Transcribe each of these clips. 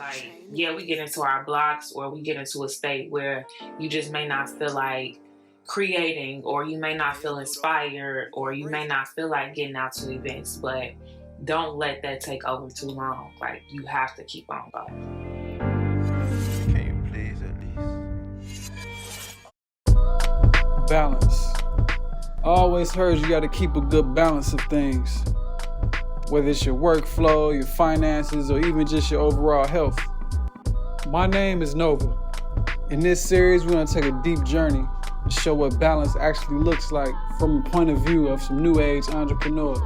Like, yeah, we get into our blocks or we get into a state where you just may not feel like creating, or you may not feel inspired, or you may not feel like getting out to events, but don't let that take over too long. Like, you have to keep on going. Can you please at least? Balance. I always heard you gotta keep a good balance of things. Whether it's your workflow, your finances, or even just your overall health. My name is Nova. In this series, we're gonna take a deep journey and show what balance actually looks like from a point of view of some new age entrepreneurs.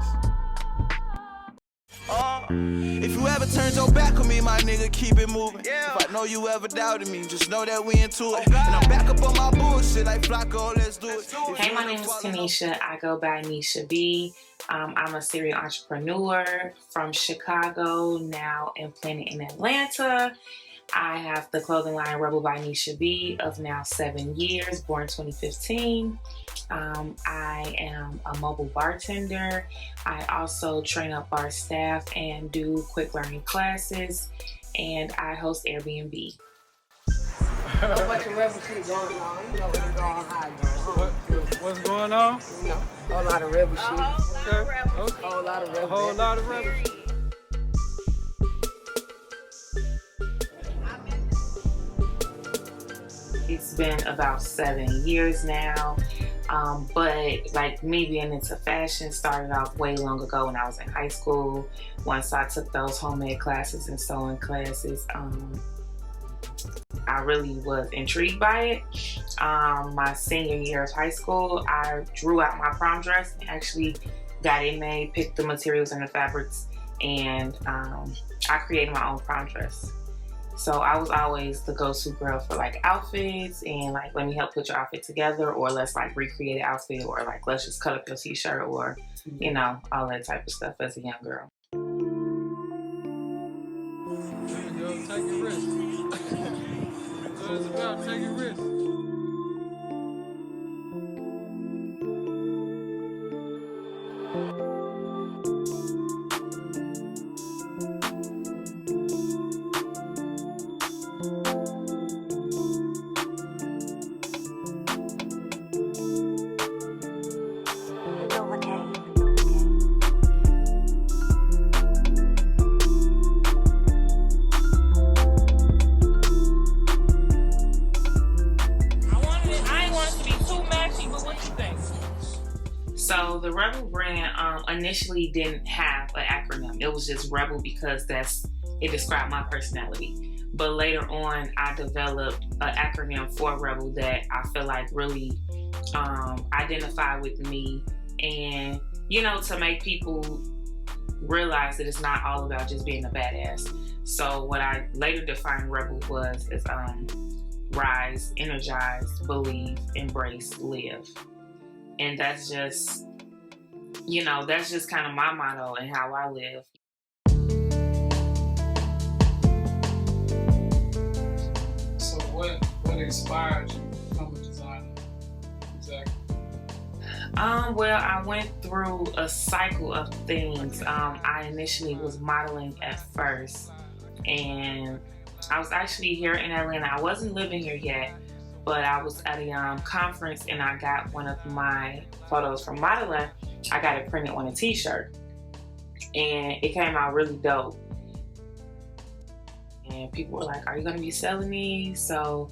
If you ever turned your back on me, my nigga, keep it moving. If I know you ever doubted me, just know that we into it. And I'm back up on my bullshit like Flacco, let's do it. Hey, my name is Nisha. I go by Nisha B. I'm a serial entrepreneur from Chicago, now implanted in Atlanta. I have the clothing line Rebel by Nisha B of now 7 years, born 2015. I am a mobile bartender. I also train up our staff and do quick learning classes, and I host Airbnb. A bunch of rebel shit going on. You know what's going on. What's going on? You know, a whole lot of rebel shit. Okay. A whole lot of rebel. A whole lot of rebel shit. It's been about 7 years now, but like me being into fashion started off way long ago when I was in high school. Once I took those homemade classes and sewing classes, I really was intrigued by it. My senior year of high school, I drew out my prom dress and actually got it made, picked the materials and the fabrics, and I created my own prom dress. So I was always the go-to girl for like outfits and like, let me help put your outfit together, or let's like recreate an outfit, or like, let's just cut up your t-shirt, or, you know, all that type of stuff as a young girl. Take your risk. What it's about, take your risk. So the Rebel brand initially didn't have an acronym. It was just Rebel because it described my personality. But later on, I developed an acronym for Rebel that I feel like really identified with me, and, you know, to make people realize that it's not all about just being a badass. So what I later defined Rebel was as rise, energize, believe, embrace, live. And that's just, you know, that's just kind of my motto and how I live. So what inspired you to become a designer? Exactly. Well, I went through a cycle of things. I initially was modeling at first, and I was actually here in Atlanta. I wasn't living here yet, but I was at a conference and I got one of my photos from modeling. I got it printed on a t-shirt, and it came out really dope. And people were like, are you gonna be selling these? So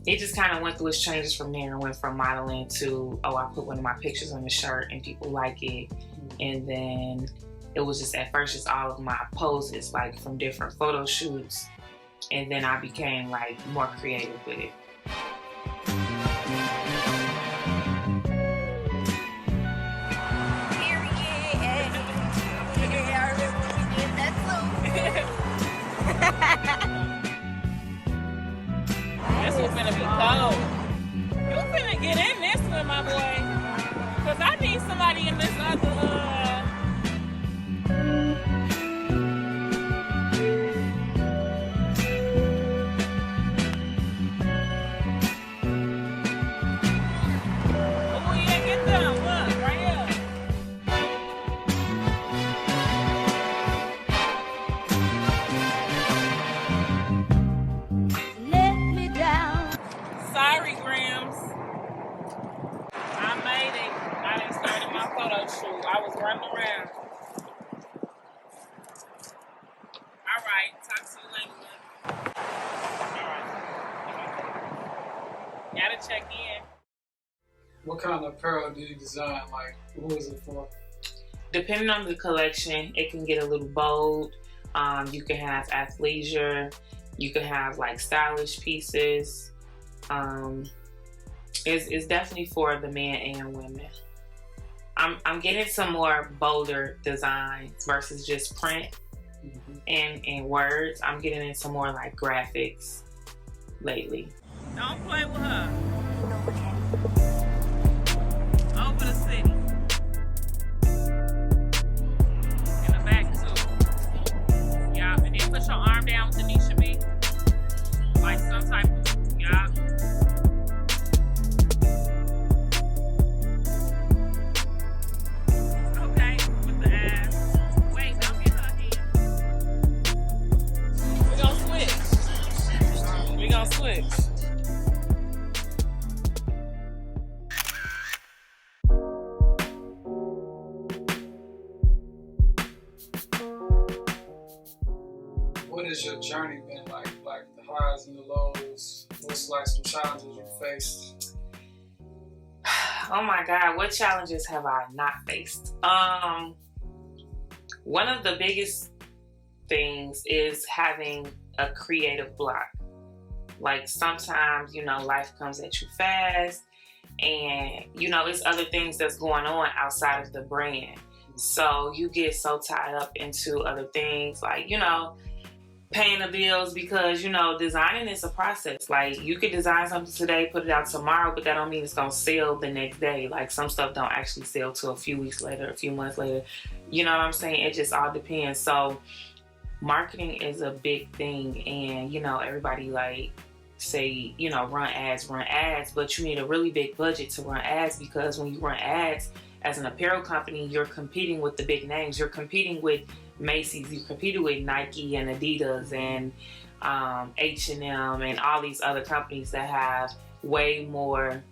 it just kind of went through its changes from there, and went from modeling to, oh, I put one of my pictures on the shirt and people like it. And then it was just, at first, just all of my poses, like from different photo shoots. And then I became like more creative with it. This one's finna be cold. You finna get in this one, my boy. Cause I need somebody in this other run around. All right, talk to you later. All right. Gotta check in. What kind of apparel do you design? Like, who is it for? Depending on the collection, it can get a little bold. You can have athleisure. You can have like stylish pieces. It's definitely for the men and women. I'm getting some more bolder designs versus just print and words. I'm getting into more like graphics lately. Don't play with her. Over the city. In the back too. Yeah, and then put your arm down with the Nisha B. Like some type of, yeah. Okay, with the ass. Wait, don't get her hand. We're gonna switch. We're gonna switch. What has your journey been like? Like the highs and the lows? What's like some challenges you faced? Oh my God, what challenges have I not faced? One of the biggest things is having a creative block. Like sometimes, life comes at you fast and, it's other things that's going on outside of the brand. So you get so tied up into other things like, paying the bills because, designing is a process. Like you could design something today, put it out tomorrow, but that don't mean it's going to sell the next day. Like some stuff don't actually sell till a few weeks later, a few months later. You know what I'm saying? It just all depends. So marketing is a big thing. And, everybody like say, run ads, but you need a really big budget to run ads because when you run ads as an apparel company, you're competing with the big names. You're competing with Macy's, you competed with Nike and Adidas and H&M and all these other companies that have way more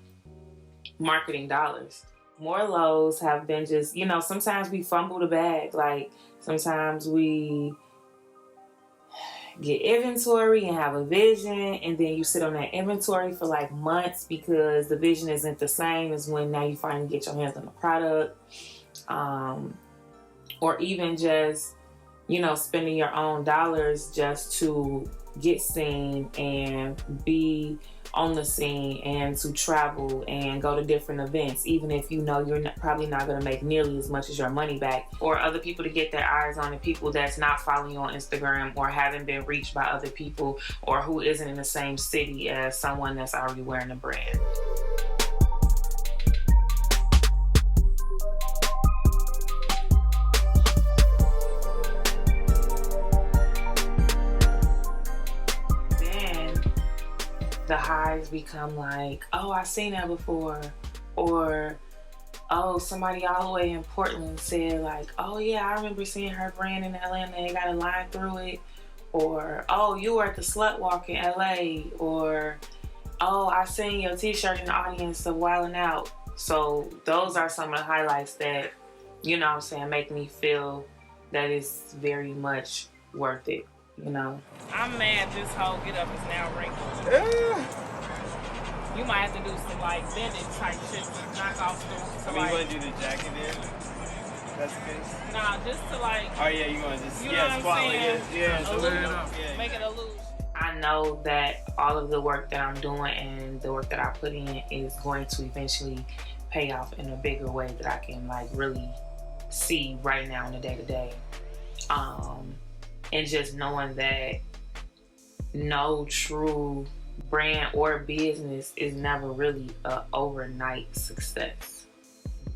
marketing dollars. More lows have been just, sometimes we fumble the bag. Like sometimes we get inventory and have a vision and then you sit on that inventory for like months because the vision isn't the same as when now you finally get your hands on the product. Or even just, spending your own dollars just to get seen and be on the scene and to travel and go to different events, even if you're probably not going to make nearly as much as your money back. Or other people to get their eyes on the people that's not following you on Instagram or haven't been reached by other people or who isn't in the same city as someone that's already wearing the brand. The highs become like, oh, I've seen that before. Or, oh, somebody all the way in Portland said like, oh yeah, I remember seeing her brand in Atlanta and got a line through it. Or, oh, you were at the Slut Walk in LA. Or, oh, I seen your t-shirt in the audience of Wildin' Out. So those are some of the highlights that, make me feel that it's very much worth it. I'm mad this whole get up is now wrinkled. Yeah. You might have to do some like bending type shit to knock off the. You want to do the jacket then? That's the case? Nah, just to like. Oh yeah, you want to just what I'm saying? Yeah. Make it a illusion. I know that all of the work that I'm doing and the work that I put in is going to eventually pay off in a bigger way that I can like really see right now in the day-to-day. And just knowing that no true brand or business is never really an overnight success.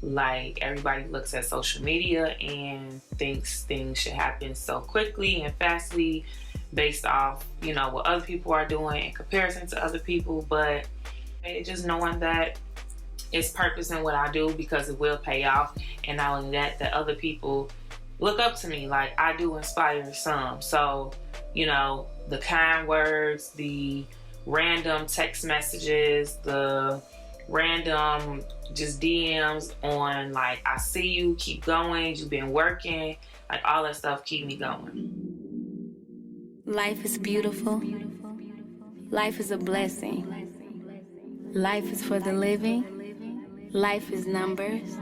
Like everybody looks at social media and thinks things should happen so quickly and fastly based off, what other people are doing in comparison to other people. But just knowing that it's purpose in what I do because it will pay off. And not only that, that other people look up to me. Like I do inspire some. So, the kind words, the random text messages, the random just DMs on like, I see you, keep going, you've been working, like all that stuff keep me going. Life is beautiful. Life is a blessing. Life is for the living. Life is numbers.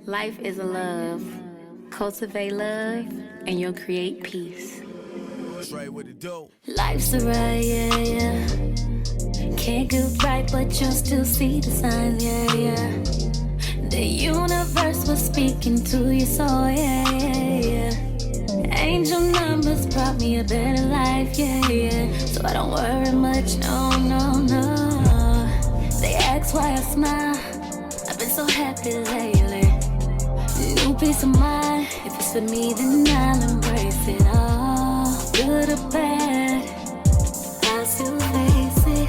Life is a love. Cultivate love and you'll create peace. Life's a ride, yeah, yeah. Can't get right, but you'll still see the signs, yeah, yeah. The universe was speaking to your soul, yeah, yeah, yeah. Angel numbers brought me a better life, yeah, yeah. So I don't worry much, no, no, no. They ask why I smile. I've been so happy lately. New peace of mind. If it's for me, then I'll embrace it all. Good or bad, I'll still face it.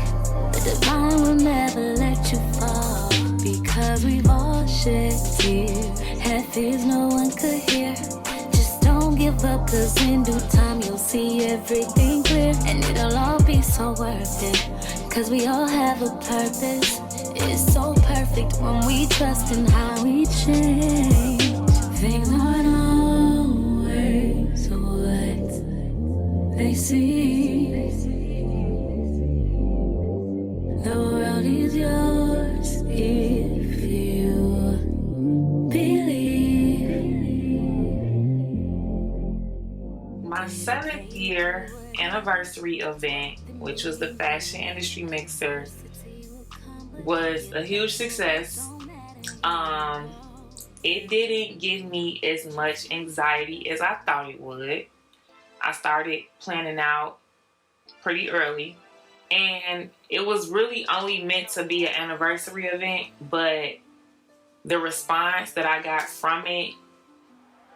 The divine will never let you fall. Because we've all shed tears. Had fears no one could hear. Just don't give up, cause in due time you'll see everything clear. And it'll all be so worth it. Cause we all have a purpose. It's so perfect when we trust in how we change. Things aren't always what they seem. The world is yours if you believe. My 7th year anniversary event, which was the fashion industry mixer, was a huge success. It didn't give me as much anxiety as I thought it would. I started planning out pretty early, and it was really only meant to be an anniversary event, but the response that I got from it,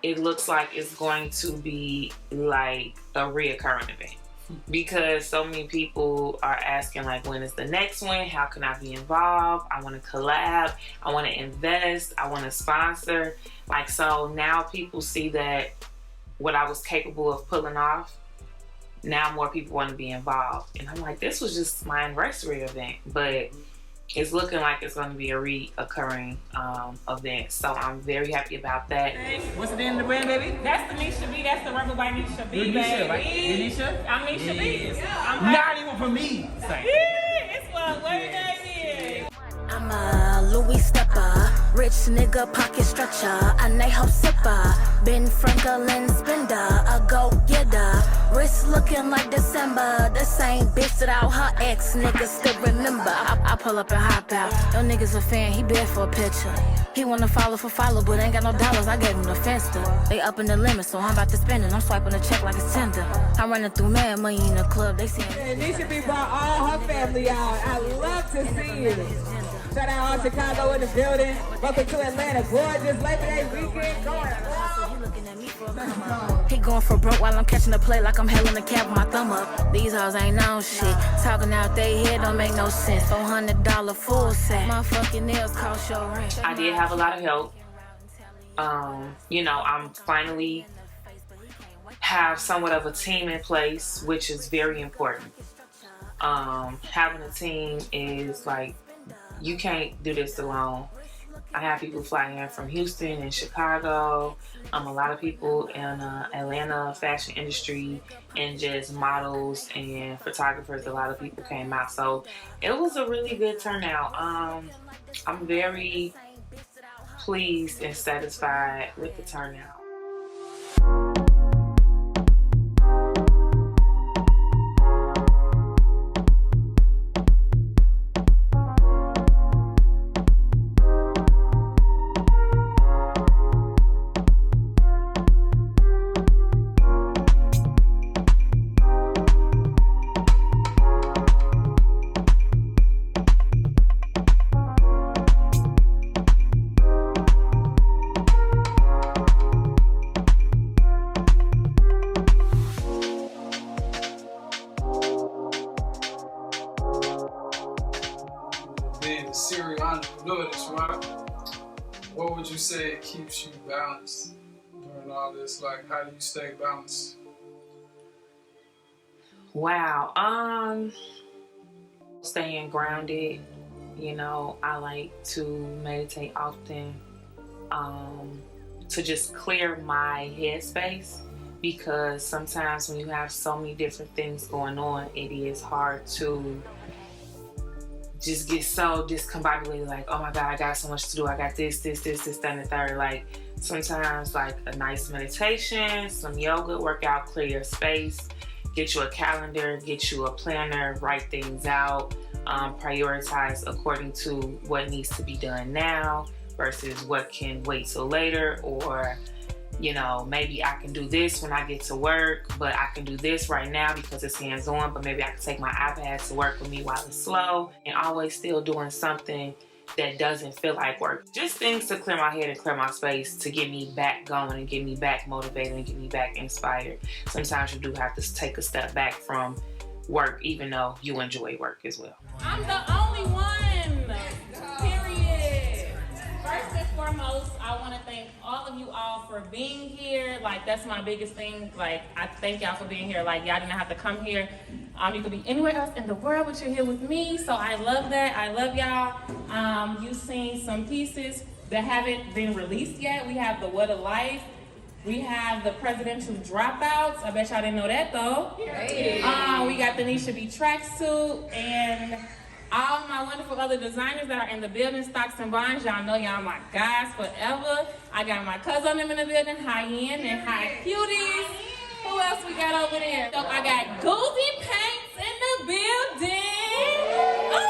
it looks like it's going to be like a reoccurring event. Because so many people are asking, like, when is the next one? How can I be involved? I want to collab. I want to invest. I want to sponsor. Like, so now people see that what I was capable of pulling off, now more people want to be involved. And I'm like, this was just my anniversary event, but it's looking like it's going to be a reoccurring event. So I'm very happy about that. What's the name of the brand, baby? That's the Nisha B. That's the Rebel by Nisha B, You're baby. Nisha, right? You're Nisha? I'm Nisha B. I'm Not even for me. It's what your name is. I'm a Louis stepper, rich nigga pocket stretcher, a night sipper, Ben Franklin spender, a go-getter, wrist looking like December, the same bitch that out her ex niggas still remember. I pull up and hop out, yo niggas a fan, he bid for a picture. He wanna follow for follow, but ain't got no dollars, I gave him the Finsta. They up in the limit, so I'm about to spend it, I'm swiping the check like it's tender. I'm running through mad money in the club, they see me. Nisha B brought all her family out. I love to see it. Shout out all Chicago in the building. Welcome to Atlanta. Gorgeous Labor Day weekend going on. He going for broke while I'm catching the play like I'm held in the cab with my thumb up. These hoes ain't no shit. Talking out they head don't make no sense. $400 full set. My fucking nails cost your rent. I did have a lot of help. You know, I'm finally have somewhat of a team in place, which is very important. Having a team is like, you can't do this alone. I have people flying in from Houston and Chicago, a lot of people in Atlanta fashion industry, and just models and photographers. A lot of people came out, so it was a really good turnout. I'm very pleased and satisfied with the turnout. Serial entrepreneur, that's right. What would you say keeps you balanced during all this? Like, how do you stay balanced? Wow. Staying grounded, You know, I like to meditate often to just clear my headspace, because sometimes when you have so many different things going on, it is hard to just get so discombobulated, like, oh my God, I got so much to do. I got this, that, and the third. Like, sometimes like a nice meditation, some yoga, workout, clear your space, get you a calendar, get you a planner, write things out, prioritize according to what needs to be done now versus what can wait till later, or, you know, maybe I can do this when I get to work, but I can do this right now because it's hands-on, but maybe I can take my iPad to work with me while it's slow, and always still doing something that doesn't feel like work. Just things to clear my head and clear my space to get me back going and get me back motivated and get me back inspired. Sometimes you do have to take a step back from work, even though you enjoy work as well. I'm the only one, period. First and foremost, I want to thank all of you all for being here. Like, that's my biggest thing. Like, I thank y'all for being here. Like, y'all didn't have to come here. You could be anywhere else in the world, but you're here with me, so I love that. I love y'all. You've seen some pieces that haven't been released yet. We have the What a Life. We have the presidential dropouts. I bet y'all didn't know that though. Hey. We got the Nisha B tracksuit, and all my wonderful other designers that are in the building, Stocks and Bonds. Y'all know y'all my guys forever. I got my cousin them in the building, High End and High Cuties. Who else we got over there? So I got Goldie Paints in the building. Oh,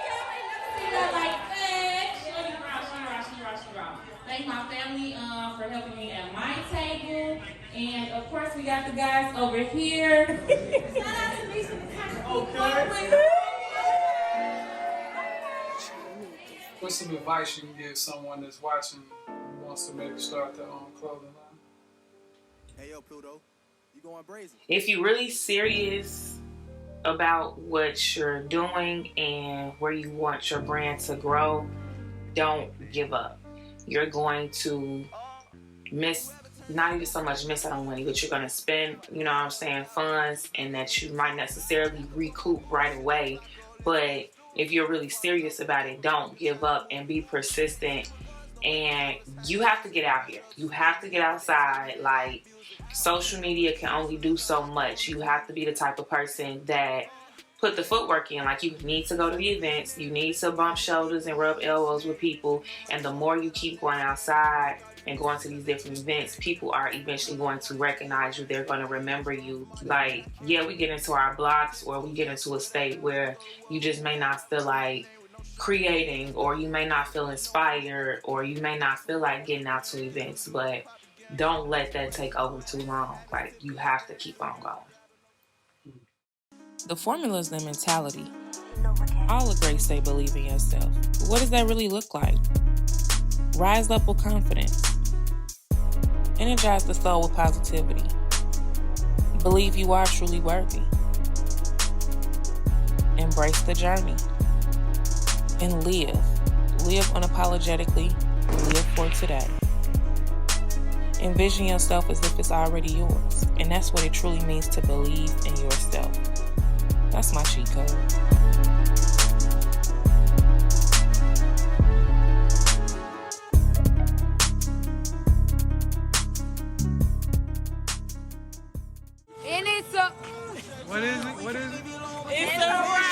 y'all ain't never seen that like that. She raw. Thank my family for helping me at my table. And of course we got the guys over here. Shout out to Nisha B. Okay. What's some advice you can give someone that's watching who wants to maybe start their own clothing line? Hey, yo, Pluto, you going brazen? If you're really serious about what you're doing and where you want your brand to grow, don't give up. You're going to miss, not even so much miss out on money, but you're going to spend, you know what I'm saying, funds, and that you might necessarily recoup right away. But if you're really serious about it, don't give up and be persistent. And you have to get out here. You have to get outside. Like, social media can only do so much. You have to be the type of person that put the footwork in. Like, you need to go to the events. You need to bump shoulders and rub elbows with people. And the more you keep going outside and going to these different events, people are eventually going to recognize you. They're going to remember you. Like, yeah, we get into our blocks, or we get into a state where you just may not feel like creating, or you may not feel inspired, or you may not feel like getting out to events, but don't let that take over too long. Like, you have to keep on going. The formula is the mentality. All the greats say believe in yourself. But what does that really look like? Rise up with confidence. Energize the soul with positivity. Believe you are truly worthy. Embrace the journey. And live. Live unapologetically. Live for today. Envision yourself as if it's already yours. And that's what it truly means to believe in yourself. That's my cheat code. And it's a... What is it? It's a ride.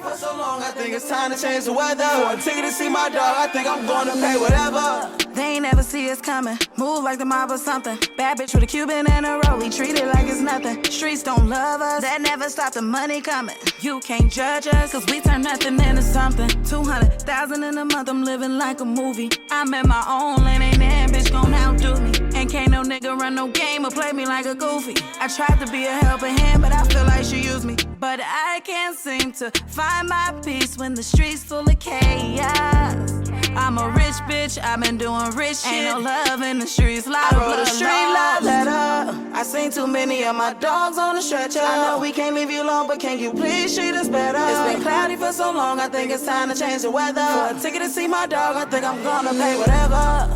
For so long, I think it's time to change the weather. One ticket to see my dog, I think I'm gonna pay whatever. They ain't never see us coming. Move like the mob or something. Bad bitch with a Cuban and a rollie. Treat it like it's nothing. Streets don't love us. That never stop the money coming. You can't judge us, cause we turn nothing into something. 200,000 in a month, I'm living like a movie. I'm in my own lane, ain't that bitch gon' outdo me. And can't no nigga run no game or play me like a goofy. I tried to be a helping hand, but I feel like she used me. But I can't seem to find my peace when the streets full of chaos. I'm a rich bitch, I've been doing rich shit. Ain't no love in the streets, lot of blood. I wrote a straight love letter. I seen too many of my dogs on the stretcher. I know we can't leave you alone, but can you please treat us better? It's been cloudy for so long, I think it's time to change the weather. For a ticket to see my dog, I think I'm gonna pay whatever.